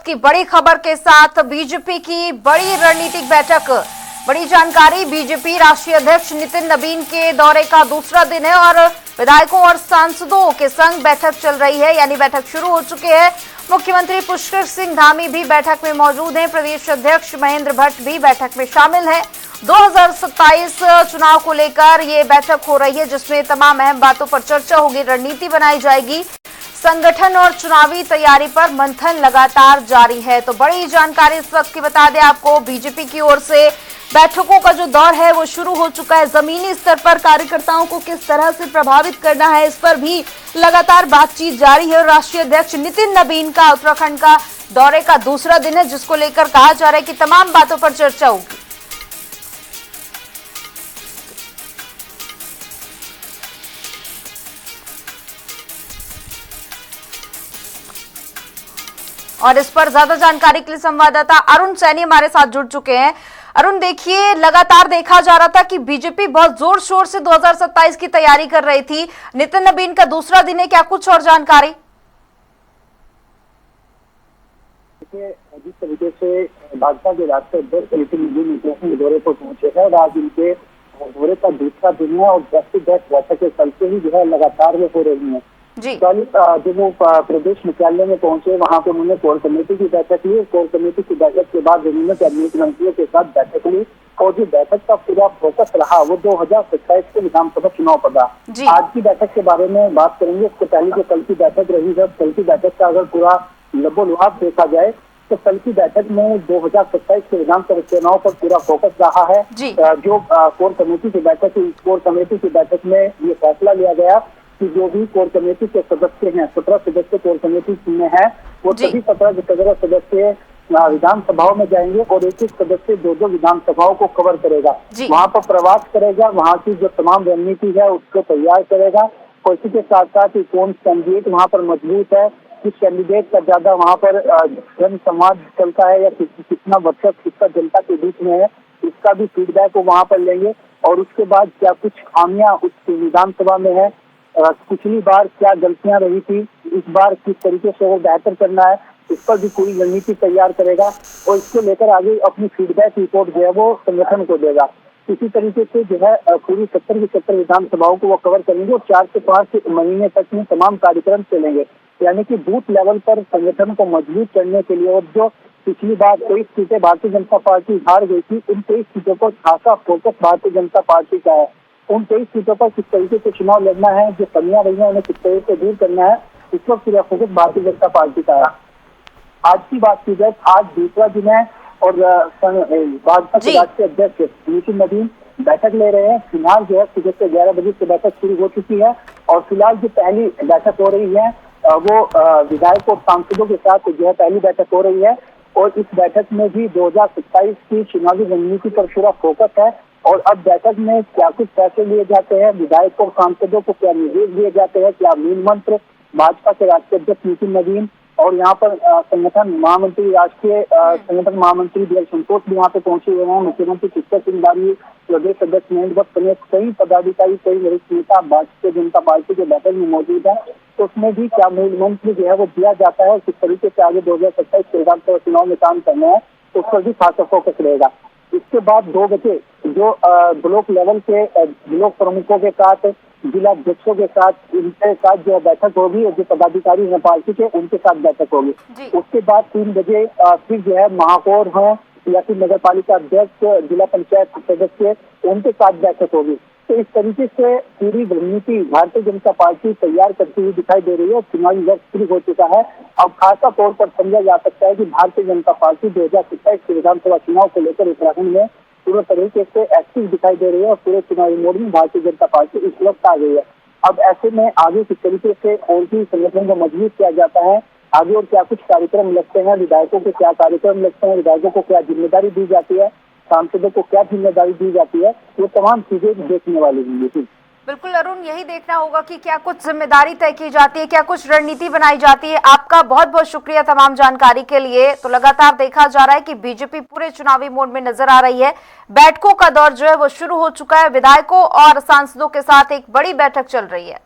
की बड़ी खबर के साथ बीजेपी की बड़ी रणनीतिक बैठक। बड़ी जानकारी, बीजेपी राष्ट्रीय अध्यक्ष नितिन नबीन के दौरे का दूसरा दिन है और विधायकों और सांसदों के संग बैठक चल रही है, यानी बैठक शुरू हो चुकी है। मुख्यमंत्री पुष्कर सिंह धामी भी बैठक में मौजूद हैं। प्रदेश अध्यक्ष महेंद्र भट्ट भी बैठक में शामिल है। 2027 चुनाव को लेकर ये बैठक हो रही है, जिसमें तमाम अहम बातों पर चर्चा होगी, रणनीति बनाई जाएगी। संगठन और चुनावी तैयारी पर मंथन लगातार जारी है। तो बड़ी जानकारी इस वक्त की बता दें आपको, बीजेपी की ओर से बैठकों का जो दौर है वो शुरू हो चुका है। जमीनी स्तर पर कार्यकर्ताओं को किस तरह से प्रभावित करना है, इस पर भी लगातार बातचीत जारी है। और राष्ट्रीय अध्यक्ष नितिन नबीन का उत्तराखंड का दौरे का दूसरा दिन है, जिसको लेकर कहा जा रहा है कि तमाम बातों पर चर्चा होगी। और इस पर ज्यादा जानकारी के लिए संवाददाता अरुण सैनी हमारे साथ जुड़ चुके हैं। अरुण, देखिए, लगातार देखा जा रहा था कि बीजेपी बहुत जोर शोर से 2027 की तैयारी कर रही थी। नितिन नबीन का दूसरा दिन है, क्या कुछ और जानकारी? जिस तरीके से भाजपा के राष्ट्रीय अध्यक्ष नितिन नबीन उत्तराखंड दौरे पर पहुंचे हैं और आज उनके दौरे का दूसरा दिन है और व्यक्तिगत बैठकें चलते ही जो है लगातार वो हो रही है। कल जब वो प्रदेश मुख्यालय में पहुंचे, वहां पे उन्होंने कोर कमेटी की बैठक ली। कोर कमेटी की बैठक के बाद उन्होंने कैबिनेट मंत्रियों के साथ बैठक ली और जो बैठक का पूरा फोकस रहा वो 2027 के विधानसभा चुनाव पर रहा। आज की बैठक के बारे में बात करेंगे। इससे पहले जो कल की बैठक रही है, कल की बैठक का अगर पूरा लबोलुहाब देखा जाए तो कल की बैठक में 2027 के विधानसभा चुनाव पर पूरा फोकस रहा है। जो कोर कमेटी की बैठक हुई, कोर कमेटी की बैठक में ये फैसला लिया गया कि जो भी कोर कमेटी के सदस्य हैं, 17 सदस्य कोर कमेटी में है, वो सभी 17 सदस्य विधानसभाओं में जाएंगे और एक एक सदस्य दो विधानसभाओं को कवर करेगा। वहाँ पर प्रवास करेगा, वहाँ की जो तमाम रणनीति है उसको तैयार करेगा और इसी के साथ साथ कौन कैंडिडेट वहाँ पर मजबूत है, किस कैंडिडेट का ज्यादा वहाँ पर जन समाज चलता है या कितना वर्चस्व किसका जनता के बीच में है, इसका भी फीडबैक वो वहाँ पर लेंगे। और उसके बाद क्या कुछ खामियां उस विधानसभा में है, पिछली बार क्या गलतियां रही थी, इस बार किस तरीके से वो बेहतर करना है, इस पर भी पूरी रणनीति तैयार करेगा और इसको लेकर आगे अपनी फीडबैक रिपोर्ट जो है वो संगठन को देगा। इसी तरीके से जो है पूरी 70 की 70 विधानसभाओं को वो कवर करेंगे और 4 से 5 महीने तक में तमाम कार्यक्रम चलेंगे। यानी कि बूथ लेवल पर संगठन को मजबूत करने के लिए, और जो पिछली बार 23 सीटें भारतीय जनता पार्टी हार गई थी, उन 23 सीटों पर खासा फोकस भारतीय जनता पार्टी का है। उन 23 सीटों पर किस तरीके से चुनाव लड़ना है, जो कमियां रही हैं उन्हें किस तरीके से दूर करना है, इस वक्त पूरा फोकस भारतीय जनता पार्टी का है। आज की बात की जाए, आज दूसरा दिन है और भाजपा के राष्ट्रीय अध्यक्ष नितिन नबीन बैठक ले रहे हैं। फिलहाल जो है सुबह से 11 बजे से बैठक शुरू हो चुकी है और फिलहाल जो पहली बैठक हो रही है वो विधायकों और सांसदों के साथ जो है पहली बैठक हो रही है और इस बैठक में भी 2027 की चुनावी रणनीति पर पूरा फोकस है। और अब बैठक में क्या कुछ फैसले लिए जाते हैं, विधायकों और सांसदों को क्या निर्देश दिए जाते हैं, क्या मूल मंत्र भाजपा के राष्ट्रीय अध्यक्ष नितिन नबीन और यहाँ पर संगठन महामंत्री, राष्ट्रीय संगठन महामंत्री बीएल संतोष भी यहाँ पे पहुंचे हुए हैं। मुख्यमंत्री पुष्कर सिंह धामी, प्रदेश अध्यक्ष महेंद्र भट्ट समेत कई पदाधिकारी, कई वरिष्ठ नेता भारतीय जनता पार्टी के बैठक में मौजूद है। तो उसमें भी क्या मूल मंत्र जो है वो दिया जाता है, किस तरीके से आगे 2027 के विधानसभा चुनाव में काम करना है, उस पर भी खासा फोकस रहेगा। इसके बाद 2 बजे जो ब्लॉक लेवल के ब्लॉक प्रमुखों के साथ, जिला अध्यक्षों के साथ, इनके साथ जो बैठक होगी, जो पदाधिकारी हैं पार्टी के, उनके साथ बैठक होगी। उसके बाद 3 बजे फिर जो है महापौर हैं या फिर नगर पालिका अध्यक्ष, जिला पंचायत सदस्य, उनके साथ बैठक होगी। तो इस तरीके से पूरी रणनीति भारतीय जनता पार्टी तैयार करती हुई दिखाई दे रही है। चुनावी वर्ष शुरू हो चुका है। अब खासा तौर पर समझा जा सकता है कि भारतीय जनता पार्टी 2027 के विधानसभा चुनाव को लेकर उत्तराखंड में पूरे तरीके से एक्टिव दिखाई दे रही है और पूरे चुनावी मोड में भारतीय जनता पार्टी इस वक्त आ गई है। अब ऐसे में आगे किस तरीके से और भी संगठन को मजबूत किया जाता है, आगे और क्या कुछ कार्यक्रम लगते हैं, विधायकों के क्या कार्यक्रम लगते हैं, विधायकों को क्या जिम्मेदारी दी जाती है, सांसदों को क्या जिम्मेदारी दी जाती है, वो तमाम चीजें देखने वाली होंगी। बिल्कुल अरुण, यही देखना होगा कि क्या कुछ जिम्मेदारी तय की जाती है, क्या कुछ रणनीति बनाई जाती है। आपका बहुत बहुत शुक्रिया तमाम जानकारी के लिए। तो लगातार देखा जा रहा है कि बीजेपी पूरे चुनावी मोड में नजर आ रही है। बैठकों का दौर जो है वो शुरू हो चुका है। विधायकों और सांसदों के साथ एक बड़ी बैठक चल रही है।